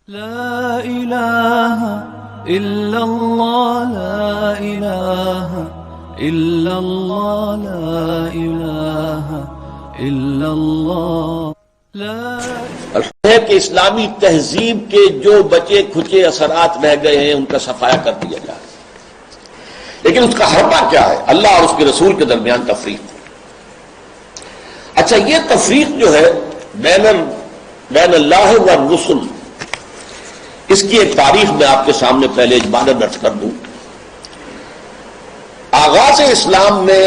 لا إله إلا الله لا إله إلا الله لا إله إلا الله لا ہے کہ اسلامی تہذیب کے جو بچے کھچے اثرات رہ گئے ہیں ان کا صفایا کر دیا جائے، لیکن اس کا حربہ کیا ہے؟ اللہ اور اس کے رسول کے درمیان تفریق۔ اچھا، یہ تفریق جو ہے بین اللہ والرسل، اس کی ایک تاریخ میں آپ کے سامنے پہلے اجمالاً درج کر دوں۔ آغاز اسلام میں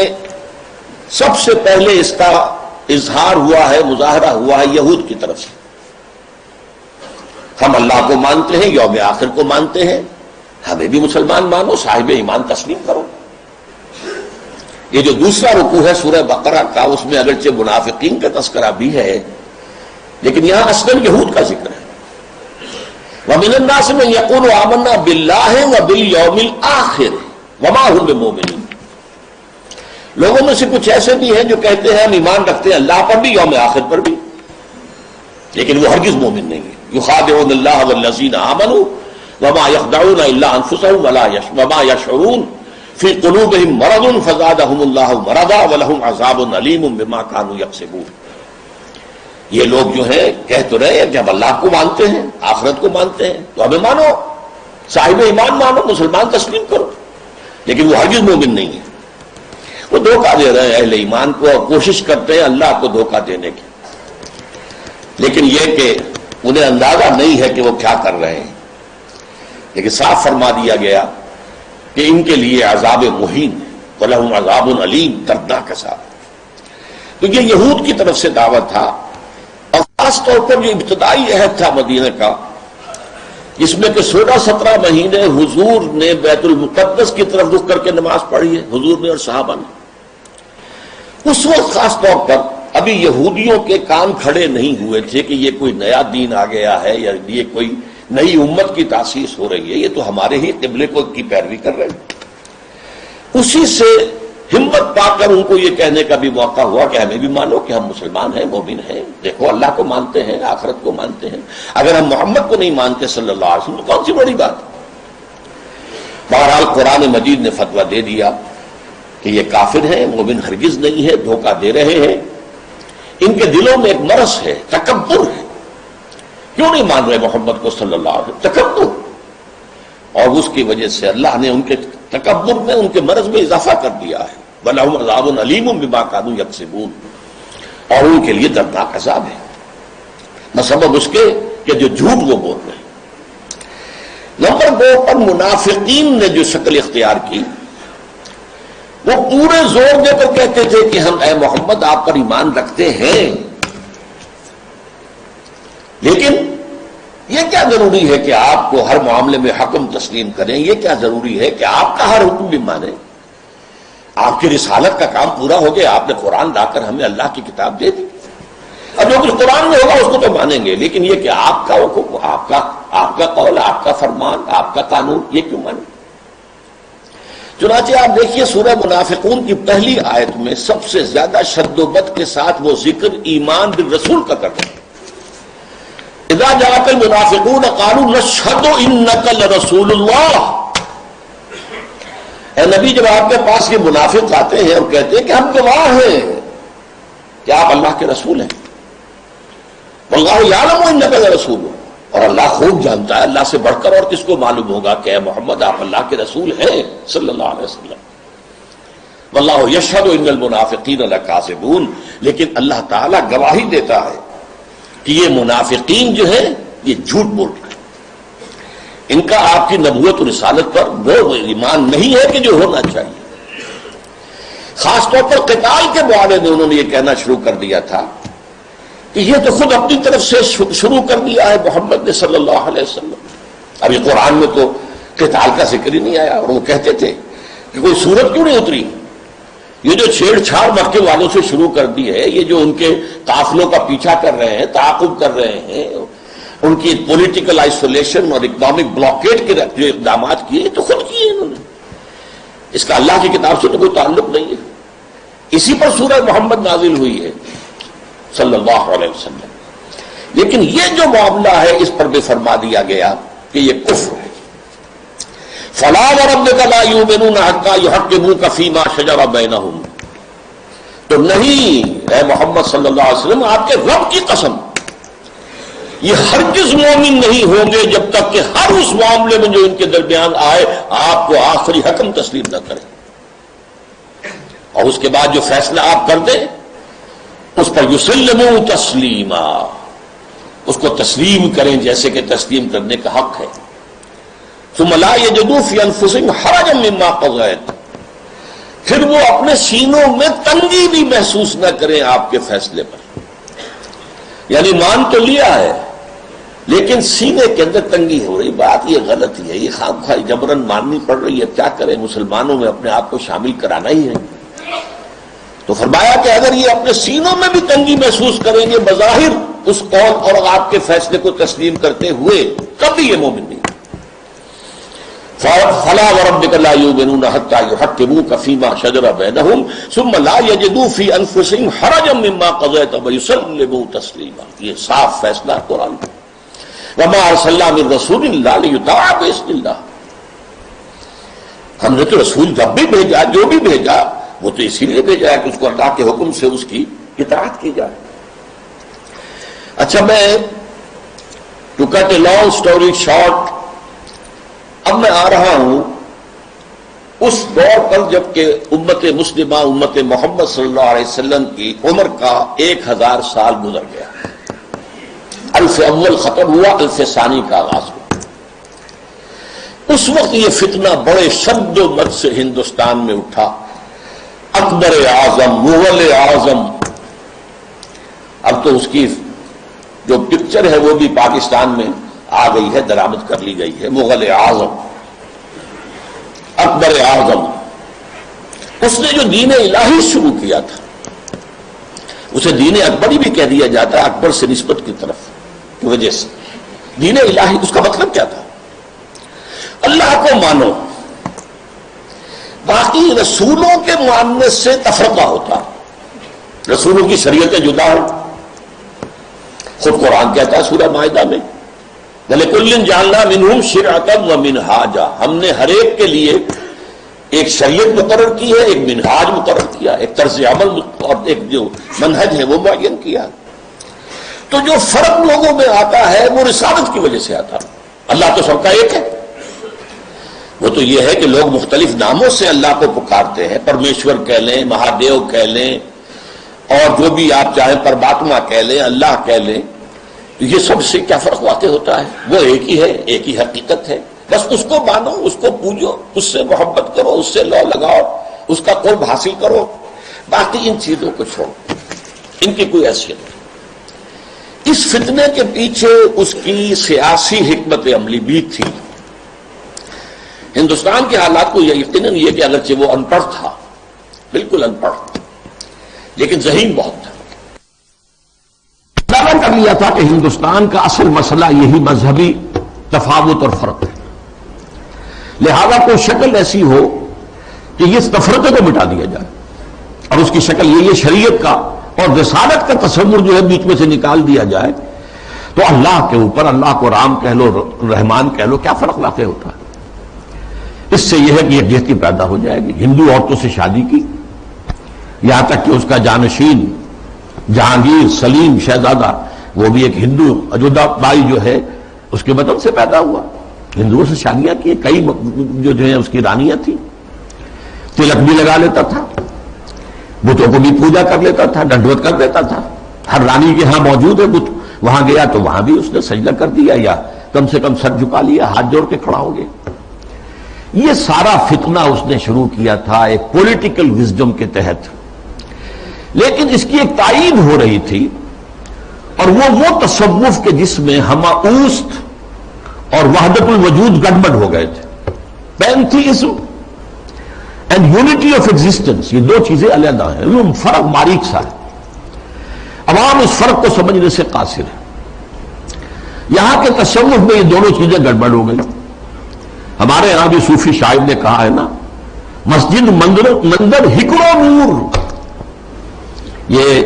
سب سے پہلے اس کا اظہار ہوا ہے، مظاہرہ ہوا ہے یہود کی طرف سے۔ ہم اللہ کو مانتے ہیں، یوم آخر کو مانتے ہیں، ہمیں بھی مسلمان مانو، صاحب ایمان تسلیم کرو۔ یہ جو دوسرا رکوع ہے سورہ بقرہ کا، اس میں اگرچہ منافقین کا تذکرہ بھی ہے، لیکن یہاں اصلاً یہود کا ذکر ہے۔ وَمِنَ النَّاسِ مَن يَقُولُ آمَنَّا بِاللَّهِ وَبِالْيَوْمِ الْآخِرِ وَمَا هُمْ بِمُؤْمِنِينَ۔ لوگوں میں سے کچھ ایسے بھی ہیں جو کہتے ہیں ہم ایمان رکھتے ہیں اللہ پر بھی، یوم آخر پر بھی، لیکن وہ ہرگز مومن نہیں ہے۔ يُخَادِعُونَ اللَّهَ وَالَّذِينَ آمَنُوا وَمَا يَخْدَعُونَ إِلَّا أَنفُسَهُمْ وَمَا يَشْعُرُونَ فِي قُلُوبِهِم مَرَضٌ فَزَادَهُمُ اللَّهُ مَرَضًا وَلَهُمْ عَذَابٌ أَلِيمٌ بِمَا كَانُوا يَكْسِبُونَ۔ یہ لوگ جو ہیں کہہ تو رہے ہیں کہ ہم اللہ کو مانتے ہیں، آخرت کو مانتے ہیں، تو ہمیں مانو، صاحب ایمان مانو، مسلمان تسلیم کرو، لیکن وہ ہرگز مومن نہیں ہے۔ وہ دھوکہ دے رہے ہیں اہل ایمان کو اور کوشش کرتے ہیں اللہ کو دھوکہ دینے کی، لیکن یہ کہ انہیں اندازہ نہیں ہے کہ وہ کیا کر رہے ہیں۔ لیکن صاف فرما دیا گیا کہ ان کے لیے عذاب مہین ہے، وَلَهُمْ عَذَابٌ أَلِيمٌ، دردناک عذاب۔ تو یہ یہود کی طرف سے دعوت تھا، اور خاص طور پر جو ابتدائی عہد تھا مدینہ کا، جس میں کہ 16-17 مہینے حضور نے بیت المقدس کی طرف رخ کر کے نماز پڑھی ہے، حضور نے اور صحابہ نے۔ اس وقت خاص طور پر ابھی یہودیوں کے کان کھڑے نہیں ہوئے تھے کہ یہ کوئی نیا دین آ گیا ہے یا یہ کوئی نئی امت کی تاسیس ہو رہی ہے، یہ تو ہمارے ہی قبلے کو کی پیروی کر رہے ہیں۔ اسی سے ہمت پا کر ان کو یہ کہنے کا بھی موقع ہوا کہ ہمیں بھی مانو کہ ہم مسلمان ہیں، مومن ہیں، دیکھو اللہ کو مانتے ہیں، آخرت کو مانتے ہیں، اگر ہم محمد کو نہیں مانتے صلی اللہ علیہ وسلم تو کون سی بڑی بات۔ بہرحال قرآن مجید نے فتویٰ دے دیا کہ یہ کافر ہیں، مومن ہرگز نہیں ہے، دھوکہ دے رہے ہیں، ان کے دلوں میں ایک مرض ہے، تکبر ہے۔ کیوں نہیں مان رہے محمد کو صلی اللہ علیہ وسلم؟ تکبر، اور اس کی وجہ سے اللہ نے ان کے تکبر میں، ان کے مرض میں اضافہ کر دیا ہے۔ وَلَهُمْ عَذَابٌ أَلِيمٌ بِمَا كَانُوا يَكْسِبُونَ، اور ان کے لیے دردناک عذاب ہے، مسبب اس کے کہ جو جھوٹ وہ بول رہے ہیں۔ نمبر 2 پر منافقین نے جو شکل اختیار کی، وہ پورے زور دے کر کہتے تھے کہ ہم اے محمد آپ پر ایمان رکھتے ہیں، لیکن یہ کیا ضروری ہے کہ آپ کو ہر معاملے میں حکم تسلیم کریں؟ یہ کیا ضروری ہے کہ آپ کا ہر حکم بھی مانیں؟ آپ کی رسالت کا کام پورا ہو گیا، آپ نے قرآن لا کر ہمیں اللہ کی کتاب دے دی، اب جو کچھ قرآن میں ہوگا اس کو تو مانیں گے، لیکن یہ کہ آپ کا حکم، آپ کا قول، آپ کا فرمان، آپ کا قانون، یہ کیوں مانیں؟ چنانچہ آپ دیکھیے سورہ منافقون کی پہلی آیت میں سب سے زیادہ شد و بد کے ساتھ وہ ذکر ایمان بالرسول کا کرتے ہیں۔ اذا جاءك المنافقون قالوا نشهد انك لرسول الله، اے نبی جب آپ کے پاس یہ منافق آتے ہیں اور کہتے ہیں کہ ہم گواہ ہیں کہ آپ اللہ کے رسول ہیں، واللہ یعلم انک لرسول، اور اللہ خوب جانتا ہے، اللہ سے بڑھ کر اور کس کو معلوم ہوگا کہ اے محمد آپ اللہ کے رسول ہیں صلی اللہ علیہ وسلم۔ واللہ یشہد ان المنافقین لکاذبون، لیکن اللہ تعالیٰ گواہی دیتا ہے کہ یہ منافقین جو ہیں یہ جھوٹ بول رہے ہیں، ان کا آپ کی نبوت و رسالت پر وہ ایمان نہیں ہے کہ جو ہونا چاہیے۔ خاص طور پر قتال کے معاملے میں انہوں نے یہ کہنا شروع کر دیا تھا کہ یہ تو خود اپنی طرف سے شروع کر دیا ہے محمد نے صلی اللہ علیہ وسلم۔ ابھی قرآن میں تو قتال کا ذکر ہی نہیں آیا، اور وہ کہتے تھے کہ کوئی صورت کیوں نہیں اتری؟ یہ جو چھیڑ چھاڑ مکے والوں سے شروع کر دی ہے، یہ جو ان کے قافلوں کا پیچھا کر رہے ہیں، تعاقب کر رہے ہیں، ان کی پولیٹیکل آئسولیشن اور اکنامک بلاکیٹ کے جو اقدامات کیے تو خود کیے انہوں نے، اس کا اللہ کی کتاب سے تو کوئی تعلق نہیں ہے۔ اسی پر سورہ محمد نازل ہوئی ہے صلی اللہ علیہ وسلم۔ لیکن یہ جو معاملہ ہے اس پر بھی فرما دیا گیا کہ یہ کفر ہے. فلا وربک لا یؤمنون حتی یحکموک فیما شجر بینہم. تو نہیں اے محمد صلی اللہ علیہ وسلم، آپ کے رب کی قسم، یہ ہرگز مومن نہیں ہوں گے جب تک کہ ہر اس معاملے میں جو ان کے درمیان آئے آپ کو آخری حکم تسلیم نہ کریں، اور اس کے بعد جو فیصلہ آپ کر دیں اس پر یسلموا تسلیما، اس کو تسلیم کریں جیسے کہ تسلیم کرنے کا حق ہے. ثم لا یجدوا فی انفسہم حرجا مما قضیت، پھر وہ اپنے سینوں میں تنگی بھی محسوس نہ کریں آپ کے فیصلے پر. یعنی مان تو لیا ہے لیکن سینے کے اندر تنگی ہو رہی، بات یہ غلط ہی ہے، یہ خام خواہ جبرن ماننی پڑ رہی ہے، کیا کریں، مسلمانوں میں اپنے آپ کو شامل کرانا ہی ہے. تو فرمایا کہ اگر یہ اپنے سینوں میں بھی تنگی محسوس کریں گے بظاہر اس قول اور آپ کے فیصلے کو تسلیم کرتے ہوئے، تب بھی یہ مومن نہیں. فلا وربک لا یؤمنون حتی یحکموک فیما شجر بینہم ثم لا یجدوا فی انفسہم حرجا مما قضیت ویسلموا تسلیما. یہ صاف فیصلہ قرآن. وما ارسلنا من رسول الا لیطاع باذن اللہ. ہم نے تو رسول جب بھی بھیجا، جو بھی بھیجا، وہ تو اسی لیے بھیجا ہے کہ اس کو اللہ کے حکم سے اس کی اطاعت کی جائے. اچھا، میں to cut a long story short, اب میں آ رہا ہوں اس دور پر جب کہ امت مسلمہ، امت محمد صلی اللہ علیہ وسلم کی عمر کا 1000 سال گزر گیا. الف اول ختم ہوا، الف ثانی کا آغاز ہوا. اس وقت یہ فتنہ بڑے شد و مد سے ہندوستان میں اٹھا. اکبر اعظم، مغل اعظم، اب تو اس کی جو پکچر ہے وہ بھی پاکستان میں آ گئی ہے، درآمد کر لی گئی ہے. مغل اعظم، اکبر اعظم، اس نے جو دین الہی شروع کیا تھا اسے دین اکبری بھی کہہ دیا جاتا ہے، اکبر سے نسبت کی طرف کی وجہ سے. دین الہی اس کا مطلب کیا تھا؟ اللہ کو مانو، باقی رسولوں کے ماننے سے تفرقہ ہوتا، رسولوں کی شریعتیں جدا ہو. خود قرآن کہتا ہے سورہ مائدہ میں وَلِكُلٍّ جَعَلْنَا مِنْهُمْ شِرْعَةً وَمِنْهَاجًا، ہم نے ہر ایک کے لیے ایک شریعت مقرر کی ہے، ایک منہاج مقرر کیا، ایک طرز عمل اور ایک جو منہج ہے وہ معین کیا. تو جو فرق لوگوں میں آتا ہے وہ رسالت کی وجہ سے آتا. اللہ تو سب کا ایک ہے. وہ تو یہ ہے کہ لوگ مختلف ناموں سے اللہ کو پکارتے ہیں، پرمیشور کہہ لیں، مہادیو کہہ لیں، اور جو بھی آپ چاہیں پرماتما کہہ لیں، اللہ کہہ لیں. یہ سب سے کیا فرق واقع ہوتا ہے؟ وہ ایک ہی ہے، ایک ہی حقیقت ہے. بس اس کو مانو، اس کو پوجو، اس سے محبت کرو، اس سے لو لگاؤ، اس کا قرب حاصل کرو. باقی ان چیزوں کو چھوڑو، ان کی کوئی حیثیت نہیں. اس فتنے کے پیچھے اس کی سیاسی حکمت عملی بھی تھی. ہندوستان کے حالات کو یہ یقیناً یہ کہ اگرچہ وہ ان پڑھ تھا، بالکل ان پڑھ، لیکن ذہین بہت تھا. دعویٰ کر لیا تھا کہ ہندوستان کا اصل مسئلہ یہی مذہبی تفاوت اور فرق ہے، لہذا کوئی شکل ایسی ہو کہ یہ تفرقے کو مٹا دیا جائے، اور اس کی شکل یہ شریعت کا اور رسالت کا تصور جو ہے بیچ میں سے نکال دیا جائے. تو اللہ کے اوپر، اللہ کو رام کہہ لو، رحمان کہہ لو، کیا فرق واقع ہوتا ہے؟ اس سے یہ ہے کہ یکجہتی پیدا ہو جائے گی. ہندو عورتوں سے شادی کی، یہاں تک کہ اس کا جانشین جہانگیر سلیم شہزادہ، وہ بھی ایک ہندو، اجودھا بائی جو ہے اس کے بدن سے پیدا ہوا. ہندوؤں سے شادیاں کی، کئی جو ہے اس کی رانیاں تھیں. تلک بھی لگا لیتا تھا، بتوں کو بھی پوجا کر لیتا تھا، ڈنڈوت کر دیتا تھا. ہر رانی کے ہاں موجود ہے بت، وہاں گیا تو وہاں بھی اس نے سجدہ کر دیا، یا کم سے کم سر جھکا لیا، ہاتھ جوڑ کے کھڑا ہو گیا. یہ سارا فتنہ اس نے شروع کیا تھا ایک پولیٹیکل وزڈم کے تحت، لیکن اس کی ایک تائید ہو رہی تھی، اور وہ تصوف کے جس میں ہماؤست اور وحدت الوجود گڑبڑ ہو گئے تھے. Pantheism and unity of existence, یہ دو چیزیں علیحدہ ہیں، یہ فرق باریک سا ہے. عوام اس فرق کو سمجھنے سے قاصر ہے. یہاں کے تصوف میں یہ دونوں چیزیں گڑبڑ ہو گئی. ہمارے یہاں بھی صوفی شاعر نے کہا ہے نا، مسجد مندر ہکڑو نور. یہ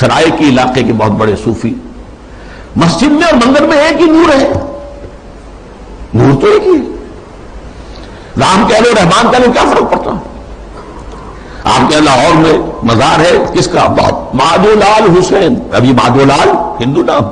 سرائے کے علاقے کے بہت بڑے صوفی، مسجد میں اور منگل میں ایک ہی نور ہے، نور تو ایک ہی ہے. رام کہہ لو رحمان کہہ لو، کیا فرق پڑتا؟ آپ کے لاہور میں مزار ہے کس کا؟ مادھو لال حسین. ابھی مادھو لال ہندو نام،